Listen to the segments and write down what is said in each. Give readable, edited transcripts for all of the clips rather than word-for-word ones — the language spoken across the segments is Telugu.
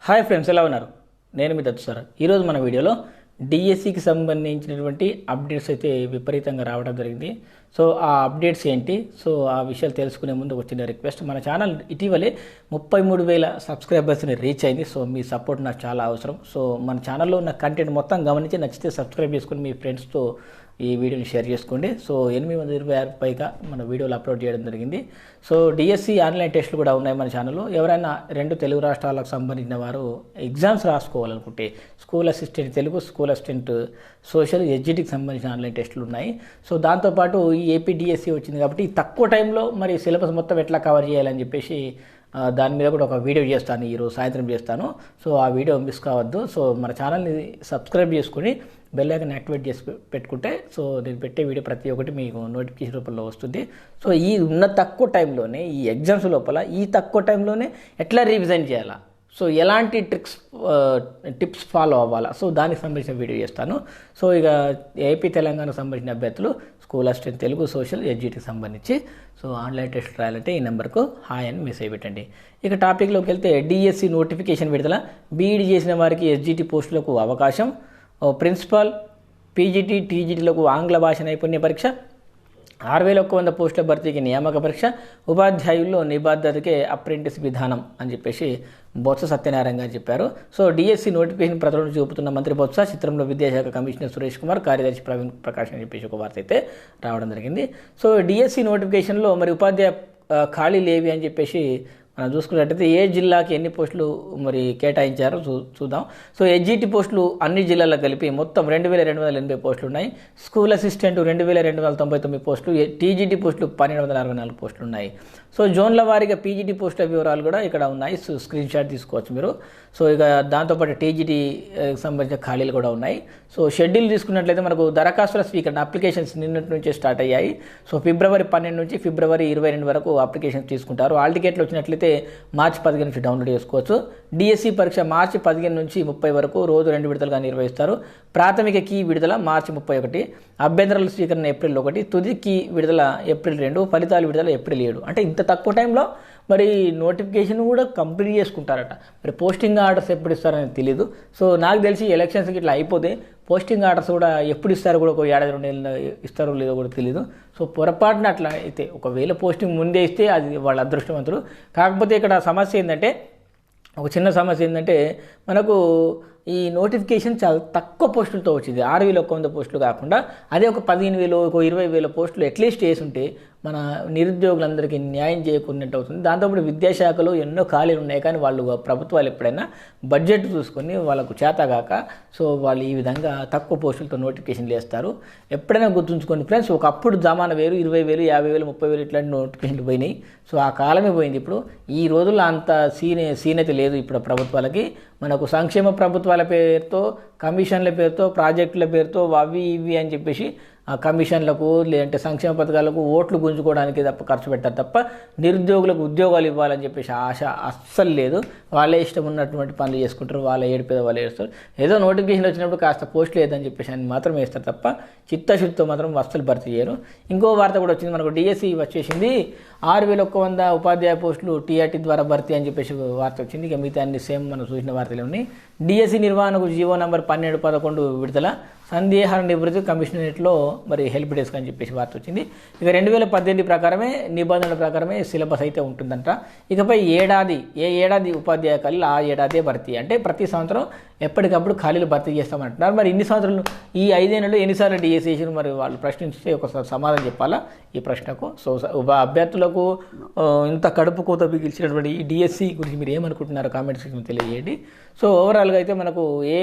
హాయ్ ఫ్రెండ్స్, ఎలా ఉన్నారు? నేను మీ దత్తు సార్. ఈరోజు మన వీడియోలో డిఎస్సికి సంబంధించినటువంటి అప్డేట్స్ అయితే విపరీతంగా రావడం జరిగింది. సో ఆ అప్డేట్స్ ఏంటి, సో ఆ విషయాలు తెలుసుకునే ముందు వచ్చిన రిక్వెస్ట్, మన ఛానల్ ఇటీవలే 33,000 సబ్స్క్రైబర్స్ని రీచ్ అయింది. సో మీ సపోర్ట్ నాకు చాలా అవసరం. సో మన ఛానల్లో ఉన్న కంటెంట్ మొత్తం గమనించి నచ్చితే సబ్స్క్రైబ్ చేసుకుని మీ ఫ్రెండ్స్తో ఈ వీడియోని షేర్ చేసుకోండి. సో 826 పైగా మన వీడియోలు అప్లోడ్ చేయడం జరిగింది. సో డిఎస్సి ఆన్లైన్ టెస్టులు కూడా ఉన్నాయి మన ఛానల్లో. ఎవరైనా 2 తెలుగు రాష్ట్రాలకు సంబంధించిన వారు ఎగ్జామ్స్ రాసుకోవాలనుకుంటే school assistant Telugu, school assistant social, ఎస్జిటికి సంబంధించిన ఆన్లైన్ టెస్టులు ఉన్నాయి. సో దాంతోపాటు ఈ ఏపీ డిఎస్సి వచ్చింది కాబట్టి తక్కువ టైంలో మరి సిలబస్ మొత్తం ఎట్లా కవర్ చేయాలని చెప్పేసి దాని మీద కూడా ఒక వీడియో చేస్తాను, ఈరోజు సాయంత్రం చేస్తాను. సో ఆ వీడియో మిస్ కావద్దు. సో మన ఛానల్ని సబ్స్క్రైబ్ చేసుకుని బెల్ ఐకాన్ యాక్టివేట్ చేసి పెట్టుకుంటే సో నేను పెట్టే వీడియో ప్రతి ఒక్కటి మీకు నోటిఫికేషన్ రూపంలో వస్తుంది. సో ఈ ఉన్న తక్కువ టైంలోనే, ఈ ఎగ్జామ్స్ లోపల ఈ తక్కువ టైంలోనే ఎట్లా రివిజన్ చేయాలా, సో ఎలాంటి టిప్స్ ఫాలో అవ్వాలా, సో దానికి సంబంధించిన వీడియో చేస్తాను. సో ఇక ఏపీ తెలంగాణకు సంబంధించిన అభ్యర్థులు స్కూల్ అసిస్టెంట్ తెలుగు, సోషల్, ఎస్జిటికి సంబంధించి సో ఆన్లైన్ టెస్ట్ రాయాలంటే ఈ నెంబర్కు హాయ్ అని మెసేజ్ పెట్టండి. ఇక టాపిక్లోకి వెళ్తే డిఎస్సి నోటిఫికేషన్ విడుదల, బీఈడి చేసిన వారికి ఎస్జిటి పోస్టులకు అవకాశం, ప్రిన్సిపల్, పీజీటీ, టీజీటీలకు ఆంగ్ల భాష నైపుణ్య పరీక్ష, 6,100 పోస్టుల భర్తీకి నియామక పరీక్ష, ఉపాధ్యాయుల్లో నిబద్ధతకే అప్రెంటిస్ విధానం అని చెప్పేసి బొత్స సత్యనారాయణ గారు చెప్పారు. సో డిఎస్సి నోటిఫికేషన్ ప్రజలను చూపుతున్న మంత్రి బొత్స, చిత్రంలో విద్యాశాఖ కమిషనర్ సురేష్ కుమార్, కార్యదర్శి ప్రవీణ్ ప్రకాష్ అని చెప్పేసి ఒక వార్త అయితే రావడం జరిగింది. సో డిఎస్సి నోటిఫికేషన్లో మరి ఉపాధ్యాయ ఖాళీలు ఏవి అని చెప్పేసి మనం చూసుకున్నట్టయితే ఏ జిల్లాకి ఎన్ని పోస్టులు మరి కేటాయించారో చూద్దాం. సో ఎస్జిటి పోస్టులు అన్ని జిల్లాలకు కలిపి మొత్తం 2,280 పోస్టులు ఉన్నాయి. స్కూల్ అసిస్టెంట్ 2,299 పోస్టులు, టీజీటీ పోస్టులు 1,264 పోస్టులు ఉన్నాయి. సో జోన్ల వారీగా పీజీటీ పోస్టుల వివరాలు కూడా ఇక్కడ ఉన్నాయి. సో స్క్రీన్ షాట్ తీసుకోవచ్చు మీరు. సో ఇక దాంతోపాటు టీజీటీ సంబంధించిన ఖాళీలు కూడా ఉన్నాయి. సో షెడ్యూల్ తీసుకున్నట్లయితే మనకు దరఖాస్తుల స్వీకరణ, అప్లికేషన్స్ నిన్నటి నుంచే స్టార్ట్ అయ్యాయి. సో ఫిబ్రవరి 12 నుంచి ఫిబ్రవరి 22 వరకు అప్లికేషన్స్ తీసుకుంటారు. హాల్ టికెట్లు వచ్చినట్లయితే మార్చి 15 నుంచి డౌన్లోడ్ చేసుకోవచ్చు. డిఎస్సి పరీక్ష మార్చి 15 నుంచి 30 వరకు రోజు 2 విడతలుగా నిర్వహిస్తారు. ప్రాథమిక కీ విడుదల మార్చి 31, అభ్యంతరాల స్వీకరణ ఏప్రిల్ 1, తుది కీ విడుదల ఏప్రిల్ 2, ఫలితాలు విడుదల ఏప్రిల్ 7. అంటే ఇంత తక్కువ టైంలో మరి నోటిఫికేషన్ కూడా కంప్లీట్ చేసుకుంటారట. మరి పోస్టింగ్ ఆర్డర్స్ ఎప్పుడు ఇస్తారని తెలియదు. సో నాకు తెలిసి ఎలక్షన్స్కి ఇట్లా అయిపోతే పోస్టింగ్ ఆర్డర్స్ కూడా ఎప్పుడు ఇస్తారో కూడా, ఒక 1-2 నెలలు ఇస్తారో లేదో కూడా తెలియదు. సో పొరపాటున అట్లా అయితే ఒకవేళ పోస్టింగ్ ముందే ఇస్తే అది వాళ్ళ అదృష్టవంతులు. కాకపోతే ఇక్కడ సమస్య ఏంటంటే, ఒక చిన్న సమస్య ఏంటంటే మనకు ఈ నోటిఫికేషన్ చాలా తక్కువ పోస్టులతో వచ్చింది. 6,100 పోస్టులు కాకుండా అదే ఒక 15,000, ఒక 20,000 పోస్టులు అట్లీస్ట్ వేసుంటే మన నిరుద్యోగులందరికీ న్యాయం చేయకున్నట్టు అవుతుంది. దాంతోపాటు విద్యాశాఖలో ఎన్నో ఖాళీలు ఉన్నాయి, కానీ వాళ్ళు ప్రభుత్వాలు ఎప్పుడైనా బడ్జెట్ చూసుకొని వాళ్ళకు చేతగాక సో వాళ్ళు ఈ విధంగా తక్కువ పోస్టులతో నోటిఫికేషన్లు వేస్తారు. ఎప్పుడైనా గుర్తుంచుకోండి ఫ్రెండ్స్, ఒకప్పుడు జమానా వేరు, 20,000, 50,000, 30,000 ఇట్లాంటి నోటిఫికేషన్లు పోయినాయి. సో ఆ కాలమే పోయింది. ఇప్పుడు ఈ రోజుల్లో అంత సీనైతే లేదు ఇప్పుడు ప్రభుత్వాలకి. మనకు సంక్షేమ ప్రభుత్వాల పేరుతో, కమిషన్ల పేరుతో, ప్రాజెక్టుల పేరుతో అవి ఇవి అని చెప్పేసి ఆ కమిషన్లకు లేదంటే సంక్షేమ పథకాలకు ఓట్లు గుంజుకోవడానికి తప్ప ఖర్చు పెట్టారు తప్ప నిరుద్యోగులకు ఉద్యోగాలు ఇవ్వాలని చెప్పేసి ఆశ అస్సలు లేదు. వాళ్ళే ఇష్టం ఉన్నటువంటి పనులు చేసుకుంటారు, వాళ్ళ ఏడిపేద వాళ్ళు వేస్తారు. ఏదో నోటిఫికేషన్ వచ్చినప్పుడు కాస్త పోస్టులు లేదని చెప్పేసి అని మాత్రం వేస్తారు తప్ప చిత్తశుద్ధితో మాత్రం అస్సలు భర్తీ చేయరు. ఇంకో వార్త కూడా వచ్చింది మనకు, డిఎస్సి వచ్చేసింది, 6,100 ఉపాధ్యాయ పోస్టులు టీఆర్టీ ద్వారా భర్తీ అని చెప్పేసి వార్త వచ్చింది. ఇక మిగతా అన్ని సేమ్ మనం చూసిన వార్తలు ఉన్నాయి. డిఎస్సి నిర్వహణకు జీవో నంబర్ 1211 విడుదల, సందేహాల నివృత్తి కమిషనరేట్లో మరి హెల్ప్ డెస్క్ అని చెప్పేసి వార్త వచ్చింది. ఇక 2018 ప్రకారమే, నిబంధనల ప్రకారమే సిలబస్ అయితే ఉంటుందంట. ఇకపై ఏ ఏడాది ఉపాధ్యాయ ఖాళీలు ఆ ఏడాదే భర్తీ. అంటే ప్రతి సంవత్సరం ఎప్పటికప్పుడు ఖాళీలు భర్తీ చేస్తామంటున్నారు. మరి ఇన్ని సంవత్సరాలు, ఈ 5 ఏళ్లలో ఎన్నిసార్లు డిఎస్సి చేసిన మరి వాళ్ళు ప్రశ్నిస్తే ఒకసారి సమాధానం చెప్పాలా ఈ ప్రశ్నకు. సో అభ్యర్థులకు ఇంత కడుపు కోత బిగిల్చినటువంటి ఈ డిఎస్సి గురించి మీరు ఏమనుకుంటున్నారో కామెంట్ సెక్షన్ తెలియజేయండి. సో ఓవరాల్గా అయితే మనకు ఏ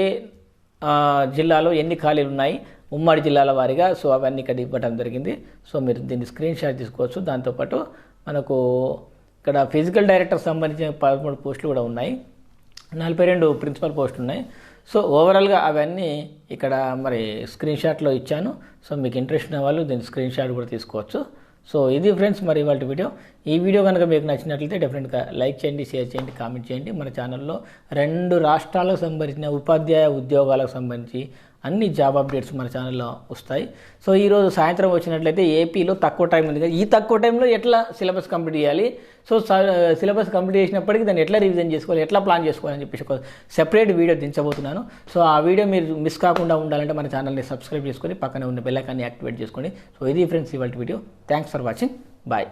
జిల్లాలో ఎన్ని ఖాళీలు ఉన్నాయి ఉమ్మడి జిల్లాల వారీగా, సో అవన్నీ ఇక్కడ ఇవ్వడం జరిగింది. సో మీరు దీన్ని స్క్రీన్ షాట్ తీసుకోవచ్చు. దాంతోపాటు మనకు ఇక్కడ ఫిజికల్ డైరెక్టర్ సంబంధించిన 13 పోస్టులు కూడా ఉన్నాయి, 42 ప్రిన్సిపల్ పోస్టులు ఉన్నాయి. సో ఓవరాల్గా అవన్నీ ఇక్కడ మరి స్క్రీన్ షాట్లో ఇచ్చాను. సో మీకు ఇంట్రెస్ట్ ఉన్న వాళ్ళు దీన్ని స్క్రీన్ షాట్ కూడా తీసుకోవచ్చు. సో ఇది ఫ్రెండ్స్ మరి ఇవాళ వీడియో. ఈ వీడియో కనుక మీకు నచ్చినట్లయితే డెఫినెట్గా లైక్ చేయండి, షేర్ చేయండి, కామెంట్ చేయండి. మన ఛానల్లో 2 రాష్ట్రాలకు సంబంధించిన ఉపాధ్యాయ ఉద్యోగాలకు సంబంధించి అన్ని జాబ్ అప్డేట్స్ మన ఛానల్లో వస్తాయి. సో ఈరోజు సాయంత్రం వచ్చినట్లయితే ఏపీలో తక్కువ టైం ఉంది కదా, ఈ తక్కువ టైంలో ఎట్లా సిలబస్ కంప్లీట్ చేయాలి, సో సిలబస్ కంప్లీట్ చేసినప్పటికీ దాన్ని ఎట్లా రివిజన్ చేసుకోవాలి, ఎట్లా ప్లాన్ చేసుకోవాలని చెప్పేసి ఒక సెపరేట్ వీడియో దించబోతున్నాను. సో ఆ వీడియో మీరు మిస్ కాకుండా ఉండాలంటే మన ఛానల్ని సబ్స్క్రైబ్ చేసుకొని పక్కనే ఉన్న బెల్ ఐకాన్ని యాక్టివేట్ చేసుకోండి. సో ఇది ఫ్రెండ్స్ ఇవాళ video. Thanks for watching. Bye.